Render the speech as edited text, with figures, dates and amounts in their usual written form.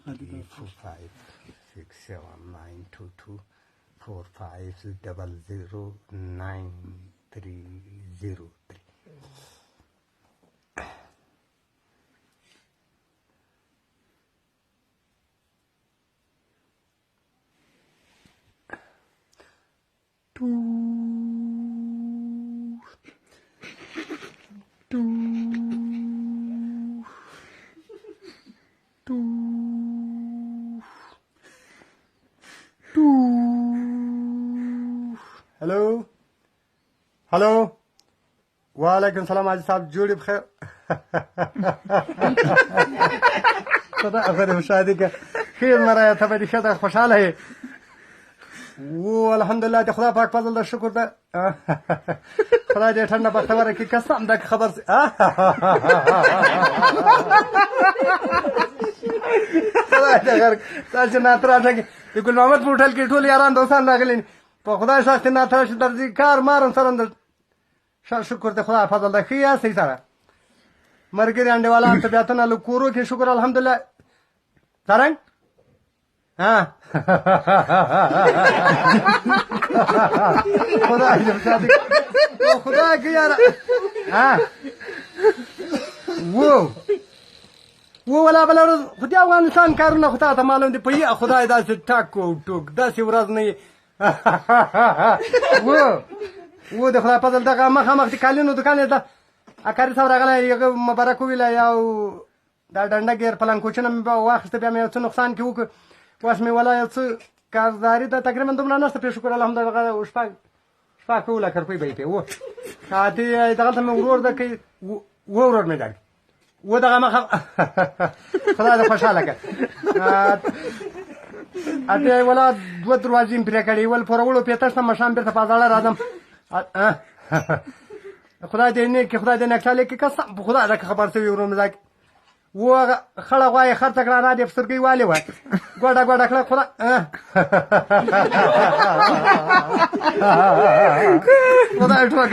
45679245009303. Hello hello वालेकुम सलाम आज साहब जोड़ी बखैर खुदा अगर शादी का खैर मराया था मेरी शादी खुशहाल है वो अल्हम्दुलिल्लाह ते खुदा पाक फजल दा शुक्र दा खुदा दे ठंडा बख्तवर की कसम दा खबर से खुदा दे अगर ताज नात्रा था कि गुल मोहम्मद पुठल की ठोल यारान दोस्तान लागले तो खुदा शास्त्री नात्रा दर्जी कार मारन सरंद शुक्र ते खुदा फजल दा खिया सही सारा मर के अंडे वाला अंत बेतन आलू कोरो के शुक्र अल्हम्दुलिल्लाह सरंग हाँ खुदा जब शादी तो खुदा की यार हाँ वो वाला वाला खुदा अफगानिस्तान करना खुदा था मालूम थी भैया खुदा इधर से टाको टूक 10 वरस नहीं वो देखो खुदा पता था मखा मखती काली नो दुकान था अकारी सब रगला ये मुबारक हुई ला याओ डंडा गेर फलां कुछ ना वाखत पे मैं तो नुकसान क्यों واش مي ولا يص كازاري ده تقريبا ضمن ناس في شكر الحمد لله وش فاك ولا كرفي بيتي هو هاتي دخلت من ورور ده كي ورور مدار وده ما خلاص خوشاله اته ولا دو دروازې پرې کړې ول پرولو پیته سم شام به تپازاله راځم خدای دې نه کې خدای دې نه کړل کې قسم خدای دا خبر سوي ورو مزاک و خړه غوای خرڅ کړه را دې افسرګي والي و ګوډه ګوډه کړه خدای خدای